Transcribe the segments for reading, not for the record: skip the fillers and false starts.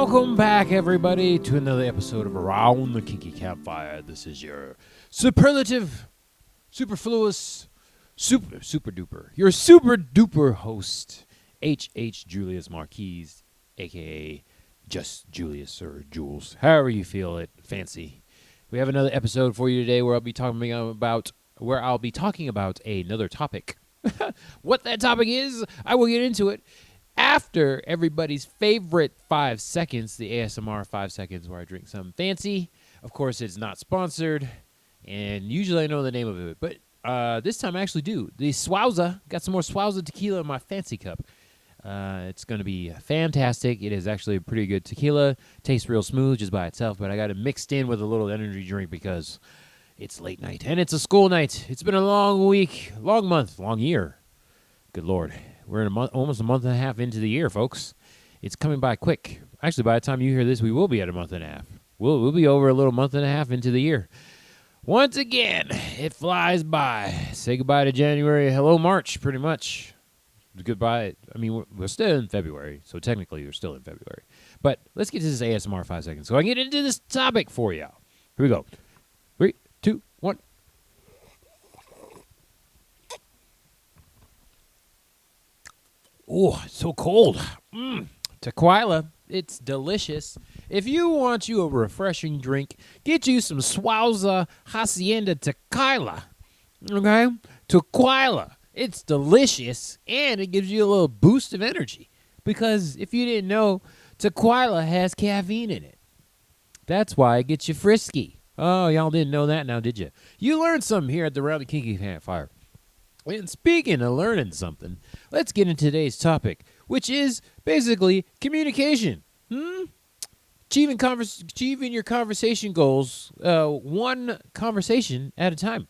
Welcome back, everybody, to another episode of Around the Kinky Campfire. This is your superlative, superfluous, super duper, your super duper host, H. Julius Marquise, a.k.a. just Julius or Jules, however you feel it, fancy. We have another episode for you today where I'll be talking about another topic. What that topic is, I will get into it after everybody's favorite 5 seconds, the ASMR 5 seconds where I drink something fancy. Of course, it's not sponsored, and usually I know the name of it, but this time I actually do. The Swauza, got some more Swauza tequila in my fancy cup. It's going to be fantastic. It is actually a pretty good tequila. Tastes real smooth just by itself, but I got it mixed in with a little energy drink because it's late night, and it's a school night. It's been a long week, long month, long year. Good Lord. We're in almost a month and a half into the year, folks. It's coming by quick. Actually, by the time you hear this, we will be at a month and a half. We'll be over a little month and a half into the year. Once again, it flies by. Say goodbye to January. Hello, March, pretty much. Goodbye. I mean, we're still in February, so technically we're still in February. But let's get to this ASMR 5 seconds so I can get into this topic for you. Here we go. 3, 2, 1. Oh, it's so cold. Tequila, it's delicious. If you want you a refreshing drink, get you some Swauza Hacienda Tequila. Okay? Tequila. It's delicious, and it gives you a little boost of energy. Because if you didn't know, tequila has caffeine in it. That's why it gets you frisky. Oh, y'all didn't know that now, did you? You learned something here at the Round the Kinky Campfire. And speaking of learning something, let's get into today's topic, which is basically communication. Achieving your conversation goals, one conversation at a time.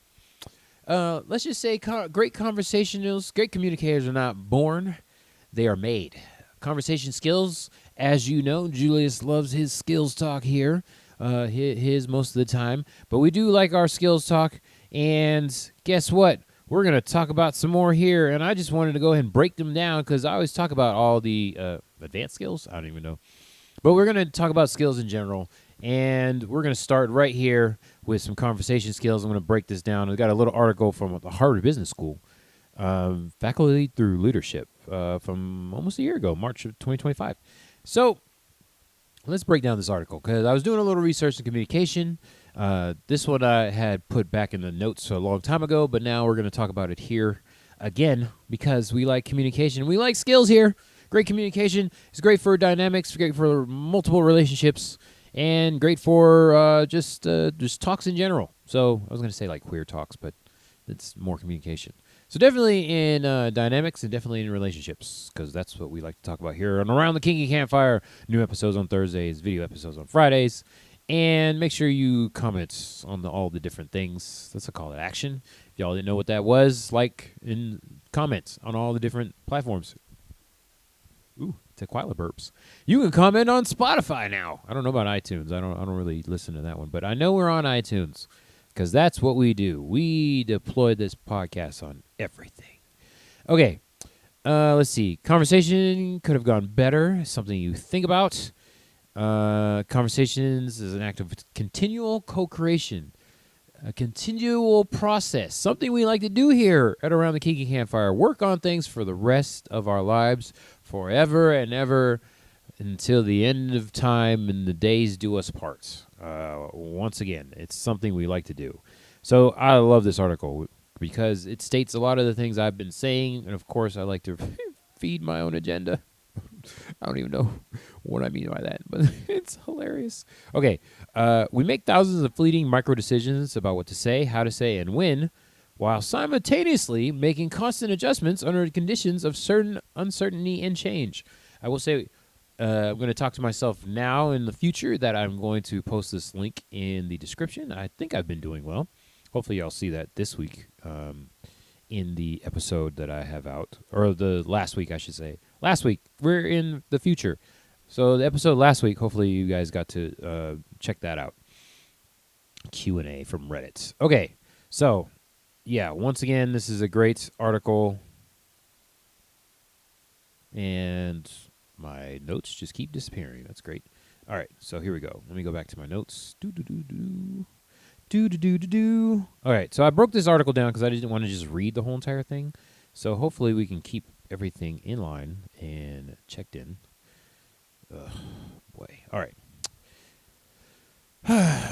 Let's just say great conversationals, great communicators are not born, they are made. Conversation skills, as you know, Julius loves his skills talk here, his most of the time. But we do like our skills talk, and guess what? We're going to talk about some more here, and I just wanted to go ahead and break them down because I always talk about all the advanced skills. I don't even know. But we're going to talk about skills in general, and we're going to start right here with some conversation skills. I'm going to break this down. I got a little article from the Harvard Business School, Faculty Through Leadership, from almost a year ago, March of 2025. So let's break down this article because I was doing a little research in communication. This one I had put back in the notes a long time ago, but now we're going to talk about it here again because we like communication. We like skills here. Great communication is great for dynamics, great for multiple relationships, and great for just talks in general. So I was going to say like queer talks, but it's more communication. So definitely in dynamics and definitely in relationships because that's what we like to talk about here on Around the Kinky Campfire. New episodes on Thursdays, video episodes on Fridays. And make sure you comment on all the different things. That's a call to action. If y'all didn't know what that was, like and comment on all the different platforms. Ooh, tequila burps. You can comment on Spotify now. I don't know about iTunes. I don't really listen to that one, but I know we're on iTunes because that's what we do. We deploy this podcast on everything. Okay, let's see. Conversation could have gone better. Something you think about. Conversations is an act of continual co-creation, a continual process, something we like to do here at Around the Kinky Campfire. Work on things for the rest of our lives, forever and ever, until the end of time and the days do us part. Once again, it's something we like to do. So I love this article because it states a lot of the things I've been saying, and of course I like to feed my own agenda. I don't even know what I mean by that, but it's hilarious. Okay, we make thousands of fleeting micro decisions about what to say, how to say, and when, while simultaneously making constant adjustments under conditions of certain uncertainty and change. I will say I'm going to talk to myself now in the future that I'm going to post this link in the description. I think I've been doing well. Hopefully y'all see that this week in the episode that I have out, or the last week, I should say. Last week, we're in the future. So the episode last week, hopefully you guys got to check that out. Q&A from Reddit. Okay, so, yeah, once again, this is a great article. And my notes just keep disappearing. That's great. All right, so here we go. Let me go back to my notes. Do. All right, so I broke this article down because I didn't want to just read the whole entire thing. So hopefully we can keep everything in line and checked in. Boy. All right.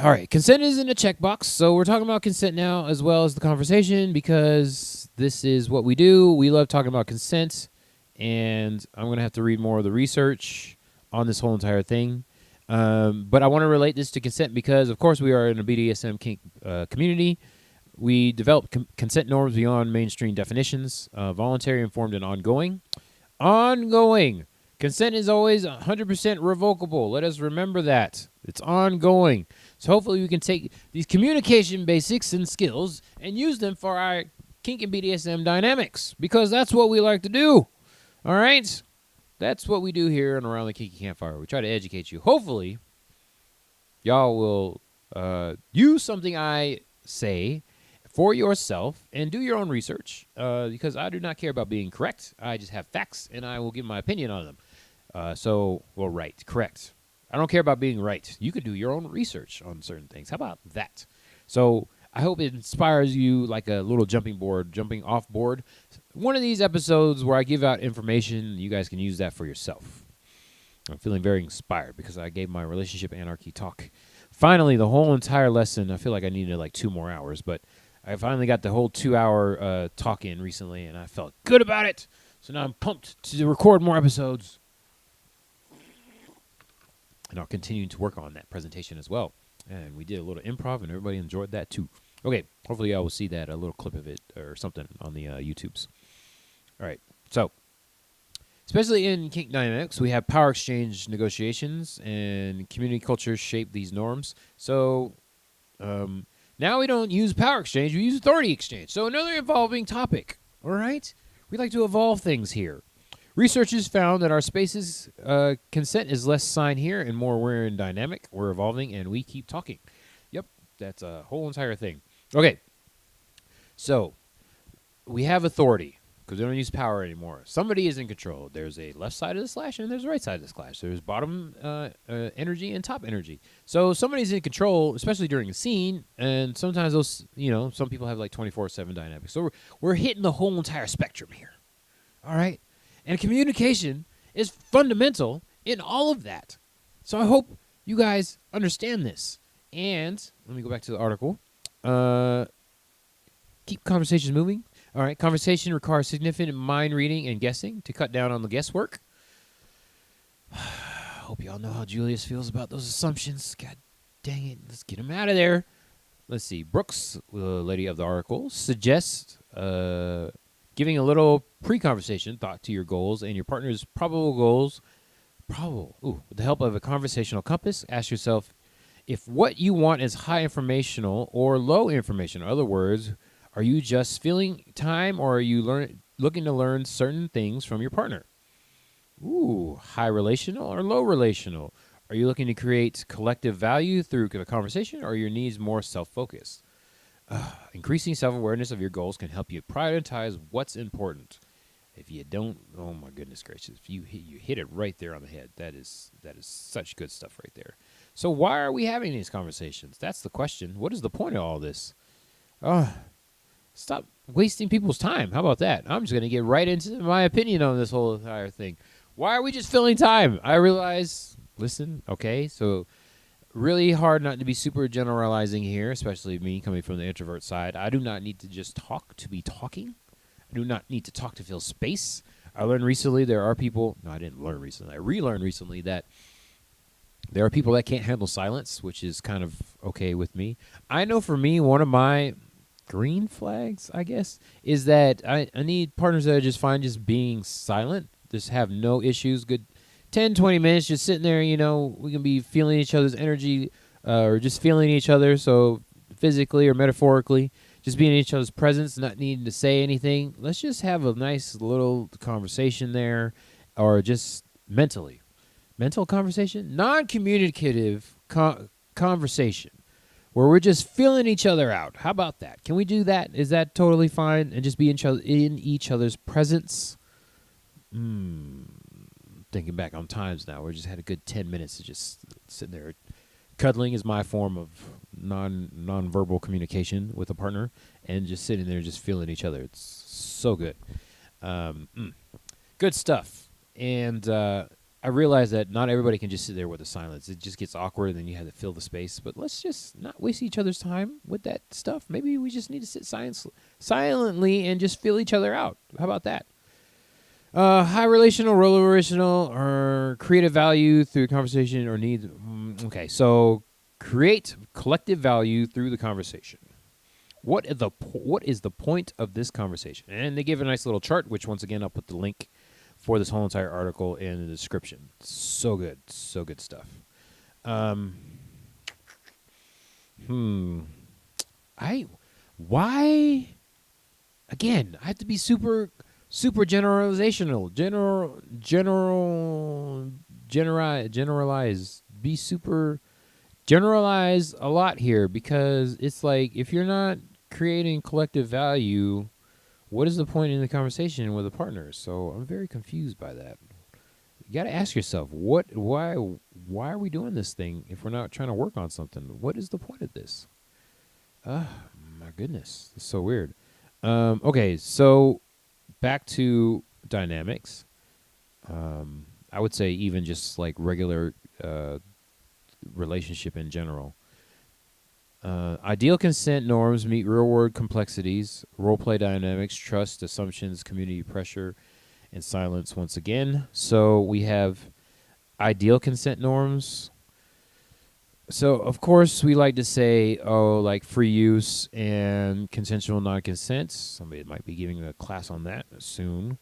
All right. Consent isn't a checkbox. So we're talking about consent now as well as the conversation because this is what we do. We love talking about consent. And I'm going to have to read more of the research on this whole entire thing. But I want to relate this to consent because, of course, we are in a BDSM kink community. We develop consent norms beyond mainstream definitions, voluntary, informed, and ongoing. Ongoing. Consent is always 100% revocable. Let us remember that. It's ongoing. So hopefully we can take these communication basics and skills and use them for our kink and BDSM dynamics because that's what we like to do. All right? That's what we do here and around the Kinky Campfire. We try to educate you. Hopefully, y'all will use something I say for yourself and do your own research because I do not care about being correct. I just have facts, and I will give my opinion on them. Right, correct. I don't care about being right. You could do your own research on certain things. How about that? So I hope it inspires you like a little jumping off board. One of these episodes where I give out information, you guys can use that for yourself. I'm feeling very inspired because I gave my relationship anarchy talk. Finally, the whole entire lesson, I feel like I needed like 2 more hours, but I finally got the whole 2-hour talk in recently, and I felt good about it. So now I'm pumped to record more episodes. And I'll continue to work on that presentation as well. And we did a little improv, and everybody enjoyed that too. Okay, hopefully I will see that, a little clip of it or something on the YouTubes. All right, so especially in kink dynamics, we have power exchange negotiations, and community cultures shape these norms. So now we don't use power exchange, we use authority exchange. So another evolving topic, all right? We like to evolve things here. Researchers found that our spaces' consent is less sign here and more we're in dynamic, we're evolving, and we keep talking. Yep, that's a whole entire thing. Okay, so we have authority because we don't use power anymore. Somebody is in control. There's a left side of the slash and there's a right side of the slash. There's bottom energy and top energy. So somebody's in control, especially during a scene, and sometimes those, some people have like 24/7 dynamics. So we're hitting the whole entire spectrum here. All right? And communication is fundamental in all of that. So I hope you guys understand this. And let me go back to the article. Keep conversations moving. All right. Conversation requires significant mind reading and guessing to cut down on the guesswork. Hope y'all know how Julius feels about those assumptions. God dang it. Let's get him out of there. Let's see. Brooks, the lady of the article, suggests giving a little pre-conversation thought to your goals and your partner's probable goals. With the help of a conversational compass, ask yourself if what you want is high informational or low informational. In other words, are you just filling time or are you looking to learn certain things from your partner? High relational or low relational? Are you looking to create collective value through the conversation or are your needs more self-focused? Increasing self-awareness of your goals can help you prioritize what's important. If you don't, oh my goodness gracious, if you hit it right there on the head. That is such good stuff right there. So why are we having these conversations? That's the question. What is the point of all this? Stop wasting people's time. How about that? I'm just going to get right into my opinion on this whole entire thing. Why are we just filling time? I realize, listen, okay, so really hard not to be super generalizing here, especially me coming from the introvert side. I do not need to just talk to be talking. I do not need to talk to fill space. I learned recently there are people, no, I didn't learn recently. I relearned recently that there are people that can't handle silence, which is kind of okay with me. I know for me, one of my green flags, I guess, is that I need partners that are just fine just being silent, just have no issues, good 10, 20 minutes just sitting there, we can be feeling each other's energy or just feeling each other, so physically or metaphorically, just being in each other's presence, not needing to say anything. Let's just have a nice little conversation there or just mentally. Mental conversation? Non-communicative conversation where we're just feeling each other out. How about that? Can we do that? Is that totally fine? And just be in each other's presence? thinking back on times now where I just had a good 10 minutes to just sit there. Cuddling is my form of non-verbal communication with a partner, and just sitting there just feeling each other. It's so good. Good stuff. And I realize that not everybody can just sit there with the silence. It just gets awkward, and then you have to fill the space. But let's just not waste each other's time with that stuff. Maybe we just need to sit silently and just feel each other out. How about that? High relational, low relational, or creative value through conversation or needs. Okay, so create collective value through the conversation. What is the point of this conversation? And they give a nice little chart, which once again I'll put the link for this whole entire article in the description. So good stuff. Why? Again, I have to be super generalizational. Generalize. Be super generalize a lot here, because it's like if you're not creating collective value, what is the point in the conversation with a partner? So I'm very confused by that. You got to ask yourself, why are we doing this thing if we're not trying to work on something? What is the point of this? My goodness, it's so weird. Okay, so back to dynamics. I would say even just like regular relationship in general. Ideal consent norms meet real-world complexities, role-play dynamics, trust, assumptions, community pressure, and silence once again. So we have ideal consent norms. So, of course, we like to say, like free use and consensual non-consent. Somebody might be giving a class on that soon.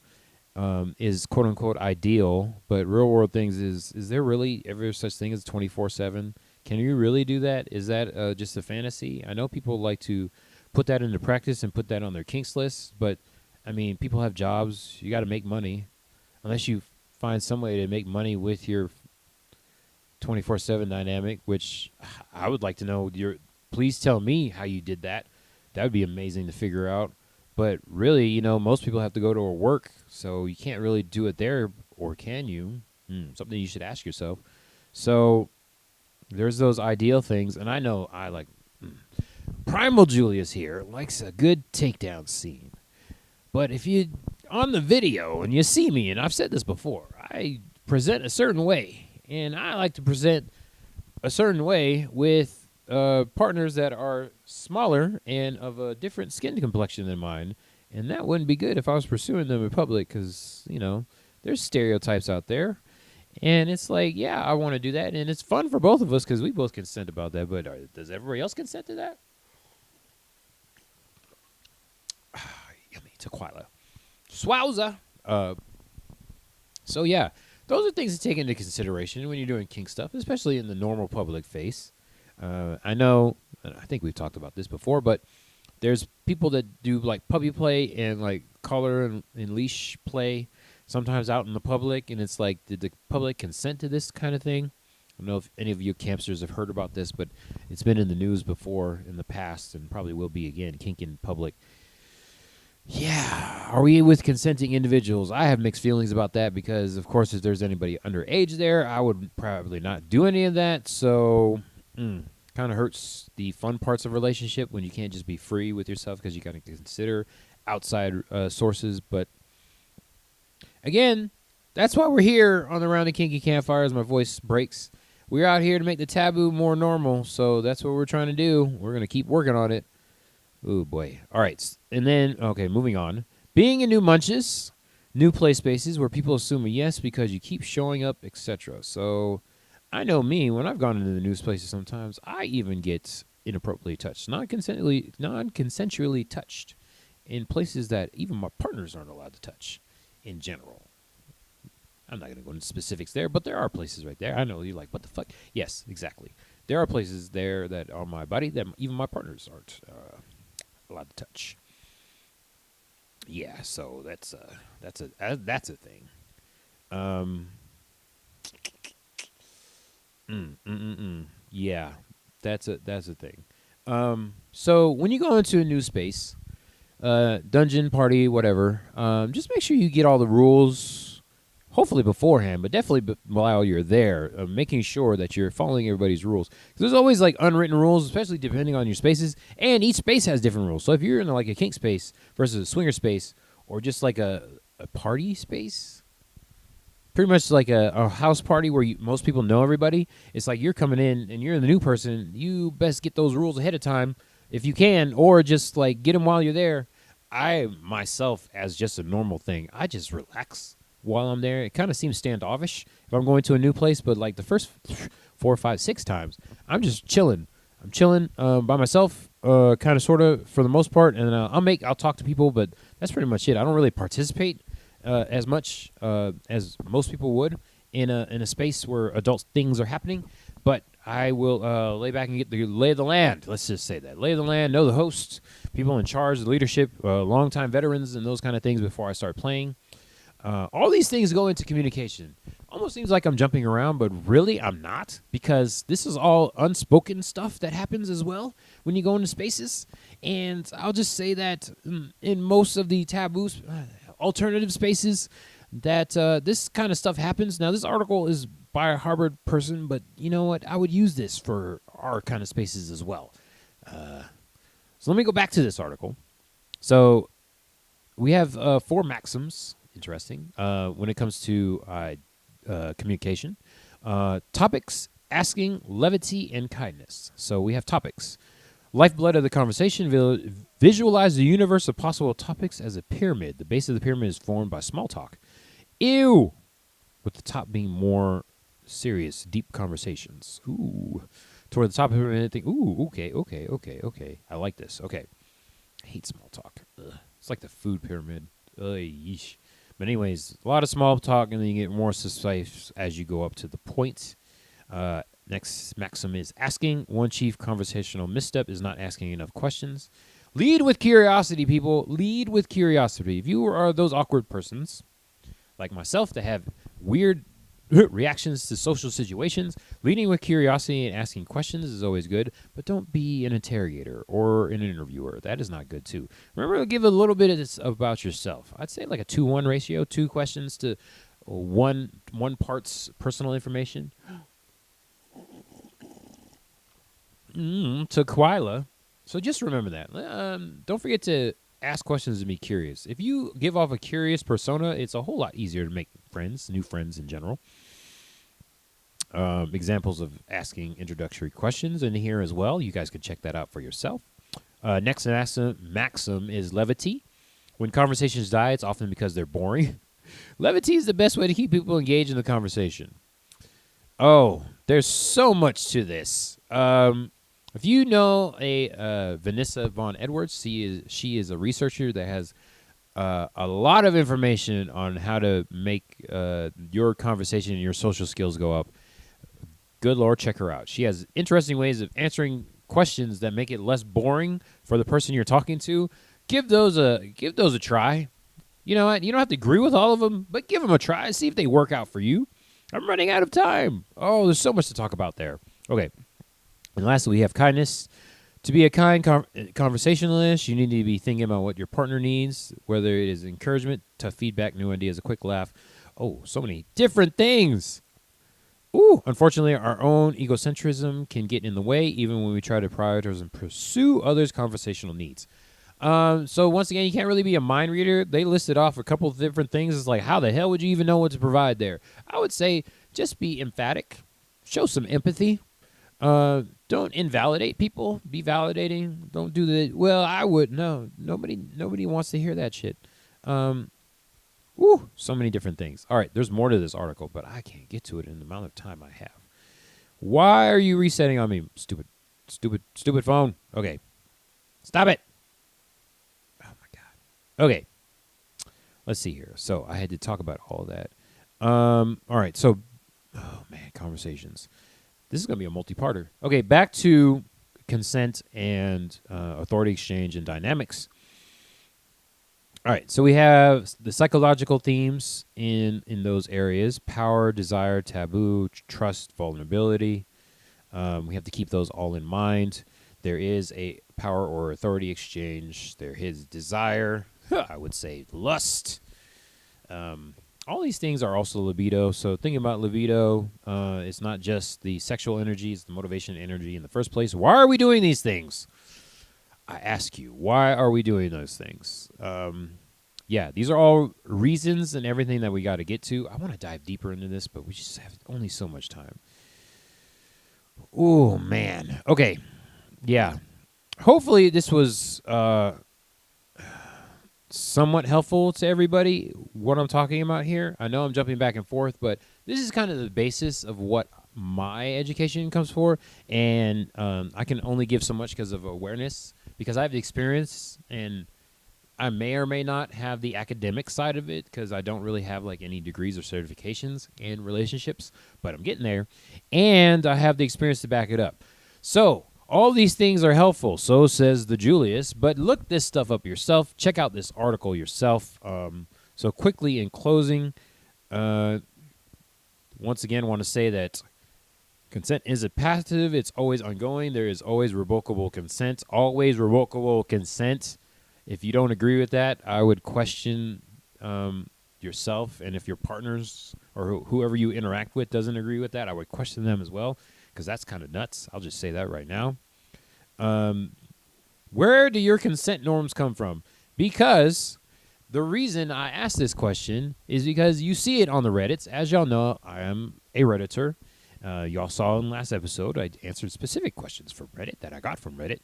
Is quote-unquote ideal, but real-world things is there really ever such thing as 24/7? Can you really do that? Is that just a fantasy? I know people like to put that into practice and put that on their kinks list, but, I mean, people have jobs. You got to make money. Unless you find some way to make money with your 24/7 dynamic, which I would like to know. Please tell me how you did that. That would be amazing to figure out. But really, most people have to go to work, so you can't really do it there, or can you? Something you should ask yourself. So there's those ideal things, and I know Primal Julius here likes a good takedown scene. But if you on the video and you see me, and I've said this before, I present a certain way, and I like to present a certain way with partners that are smaller and of a different skin complexion than mine, and that wouldn't be good if I was pursuing them in public, because there's stereotypes out there. And it's like, yeah, I want to do that. And it's fun for both of us because we both consent about that. But does everybody else consent to that? Yummy. Tequila. Swowza. So, yeah, those are things to take into consideration when you're doing kink stuff, especially in the normal public face. I know, I think we've talked about this before, but there's people that do like puppy play and like collar and leash play sometimes out in the public, and it's like, did the public consent to this kind of thing? I don't know if any of you campsters have heard about this, but it's been in the news before in the past and probably will be again, kink in public. Yeah, are we with consenting individuals? I have mixed feelings about that because, of course, if there's anybody underage there, I would probably not do any of that, so kind of hurts the fun parts of a relationship when you can't just be free with yourself because you got to consider outside sources, but again, that's why we're here on the Round of Kinky Campfires. My voice breaks. We're out here to make the taboo more normal, so that's what we're trying to do. We're going to keep working on it. Oh, boy. All right. And then, okay, moving on. Being in new munches, new play spaces where people assume a yes because you keep showing up, etc. So I know me, when I've gone into the new places sometimes, I even get inappropriately touched, non-consensually touched in places that even my partners aren't allowed to touch. In general, I'm not going to go into specifics there, but there are places right there. I know you're like, what the fuck? Yes, exactly. There are places there that are my body that even my partners aren't allowed to touch. Yeah, so that's a thing. Yeah, that's a thing. So when you go into a new space, dungeon, party, whatever, just make sure you get all the rules hopefully beforehand, but definitely while you're there, making sure that you're following everybody's rules. Because there's always like unwritten rules, especially depending on your spaces, and each space has different rules. So if you're in like a kink space versus a swinger space, or just like a party space, pretty much like a house party where most people know everybody, it's like you're coming in and you're the new person. You best get those rules ahead of time if you can, or just like get them while you're there. I myself, as just a normal thing, I just relax while I'm there. It kind of seems standoffish if I'm going to a new place, but like the first 4, 5, 6 times, I'm just chilling. I'm chilling by myself, kind of, sort of, for the most part, and I'll talk to people, but that's pretty much it. I don't really participate as much as most people would in a space where adult things are happening, but I will lay back and get the lay of the land. Let's just say that. Lay of the land, know the hosts, people in charge, the leadership, longtime veterans, and those kind of things before I start playing. All these things go into communication. Almost seems like I'm jumping around, but really I'm not, because this is all unspoken stuff that happens as well when you go into spaces. And I'll just say that in most of the taboos, alternative spaces, that this kind of stuff happens. Now, this article is by a Harvard person, but you know what? I would use this for our kind of spaces as well. So let me go back to this article. So we have 4 maxims. Interesting. When it comes to communication, topics, asking, levity, and kindness. So we have topics. Lifeblood of the conversation, visualize the universe of possible topics as a pyramid. The base of the pyramid is formed by small talk. Ew! With the top being more serious, deep conversations. Ooh. Toward the top of the pyramid, think, ooh, okay. I like this. Okay. I hate small talk. Ugh. It's like the food pyramid. Yeesh. But anyways, a lot of small talk, and then you get more precise as you go up to the point. Next maxim is asking. One chief conversational misstep is not asking enough questions. Lead with curiosity, people. Lead with curiosity. If you are those awkward persons, like myself, that have weird reactions to social situations, leading with curiosity and asking questions is always good, but don't be an interrogator or an interviewer. That is not good, too. Remember to give a little bit of this about yourself. I'd say like a 2-1 ratio, 2 questions to one part's personal information. To Quila. So just remember that. Don't forget to ask questions and be curious. If you give off a curious persona, it's a whole lot easier to make friends, new friends in general. Examples of asking introductory questions in here as well. You guys can check that out for yourself. Next maxim is levity. When conversations die, it's often because they're boring. Levity is the best way to keep people engaged in the conversation. Oh, there's so much to this. If you know a Vanessa Von Edwards, she is a researcher that has a lot of information on how to make your conversation and your social skills go up. Good Lord, check her out. She has interesting ways of answering questions that make it less boring for the person you're talking to. Give those a try. You know what? You don't have to agree with all of them, but give them a try. See if they work out for you. I'm running out of time. Oh, there's so much to talk about there. Okay. And lastly, we have kindness. To be a kind conversationalist, you need to be thinking about what your partner needs, whether it is encouragement, tough feedback, new ideas, a quick laugh. Oh, so many different things. Ooh, unfortunately, our own egocentrism can get in the way, even when we try to prioritize and pursue others' conversational needs. So once again, you can't really be a mind reader. They listed off a couple of different things. It's like, how the hell would you even know what to provide there? I would say just be emphatic. Show some empathy. Don't invalidate people. Be validating. Don't do the, well, I would. No, nobody wants to hear that shit. So many different things. All right, there's more to this article, but I can't get to it in the amount of time I have. Why are you resetting on me? Stupid phone. Okay. Stop it. Oh, my God. Okay. Let's see here. So I had to talk about all of that. All right, so, oh, man, conversations. This is going to be a multi-parter. Okay, back to consent and authority exchange and dynamics. All right, so we have the psychological themes in those areas: power, desire, taboo, trust, vulnerability. We have to keep those all in mind. There is a power or authority exchange. There is desire, I would say lust. all these things are also libido. So thinking about libido, it's not just the sexual energy, it's the motivation energy in the first place. Why are we doing these things? I ask you, why are we doing those things? Yeah, these are all reasons and everything that we got to get to. I want to dive deeper into this, but we just have only so much time. Oh, man. Okay. Yeah. Hopefully this was somewhat helpful to everybody, what I'm talking about here. I know I'm jumping back and forth, but this is kind of the basis of what my education comes for, and I can only give so much because of awareness, because I have the experience, and I may or may not have the academic side of it because I don't really have like any degrees or certifications in relationships, but I'm getting there, and I have the experience to back it up. So all these things are helpful, so says the Julius, but look this stuff up yourself. Check out this article yourself. So quickly in closing, once again, want to say that consent isn't passive. It's always ongoing. There is always revocable consent. Always revocable consent. If you don't agree with that, I would question yourself. And if your partners or whoever you interact with doesn't agree with that, I would question them as well, because that's kind of nuts. I'll just say that right now. Where do your consent norms come from? Because the reason I asked this question is because you see it on the Reddits. As y'all know, I am a Redditor. Y'all saw in the last episode, I answered specific questions from Reddit that I got from Reddit.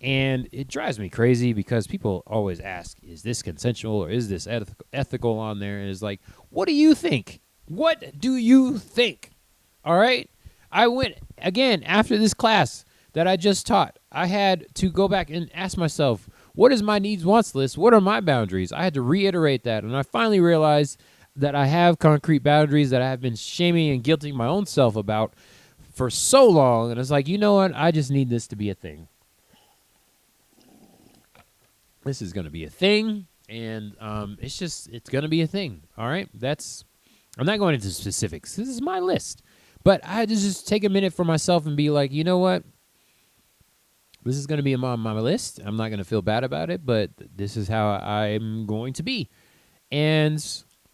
And it drives me crazy because people always ask, is this consensual or is this ethical on there? And it's like, what do you think? What do you think? All right? I went, again, after this class that I just taught, I had to go back and ask myself, what is my needs, wants list? What are my boundaries? I had to reiterate that. And I finally realized that I have concrete boundaries that I have been shaming and guilting my own self about for so long. And it's like, you know what? I just need this to be a thing. This is going to be a thing. And it's going to be a thing. All right? I'm not going into specifics. This is my list. But I had to just take a minute for myself and be like, you know what? This is going to be on my list. I'm not going to feel bad about it, but this is how I'm going to be. And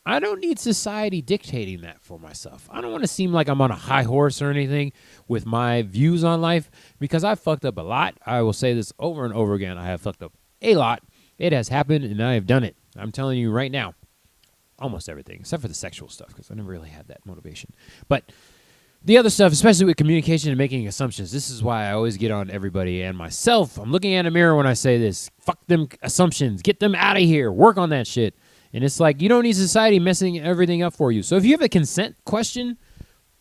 I don't need society dictating that for myself. I don't want to seem like I'm on a high horse or anything with my views on life, because I've fucked up a lot. I will say this over and over again. I have fucked up a lot. It has happened, and I have done it. I'm telling you right now, almost everything, except for the sexual stuff, because I never really had that motivation. But the other stuff, especially with communication and making assumptions, this is why I always get on everybody and myself. I'm looking at a mirror when I say this. Fuck them assumptions. Get them out of here. Work on that shit. And it's like, you don't need society messing everything up for you. So if you have a consent question,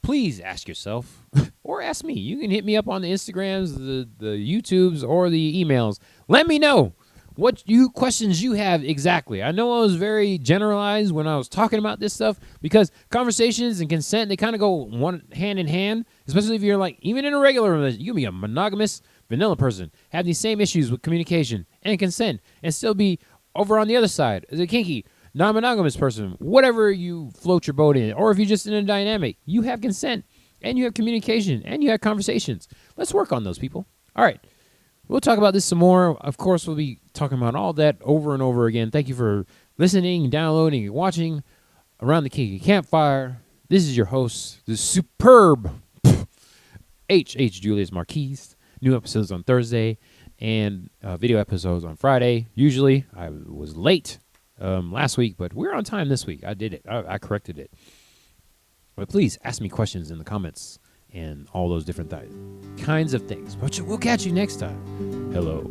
please ask yourself or ask me. You can hit me up on the Instagrams, the YouTubes, or the emails. Let me know what questions you have exactly. I know I was very generalized when I was talking about this stuff, because conversations and consent, they kind of go one hand in hand, especially if you're like, even in a regular relationship, you can be a monogamous vanilla person, have these same issues with communication and consent, and still be over on the other side as a kinky, non-monogamous person, whatever you float your boat in. Or if you're just in a dynamic, you have consent and you have communication and you have conversations. Let's work on those, people. All right. We'll talk about this some more. Of course, we'll be talking about all that over and over again. Thank you for listening, downloading, and watching Around the Kinky Campfire. This is your host, the superb H. Julius Marquise. New episodes on Thursday and video episodes on Friday. Usually, I was late last week, but we're on time this week. I did it. I corrected it. But please ask me questions in the comments and all those different kinds of things. But we'll catch you next time. Hello.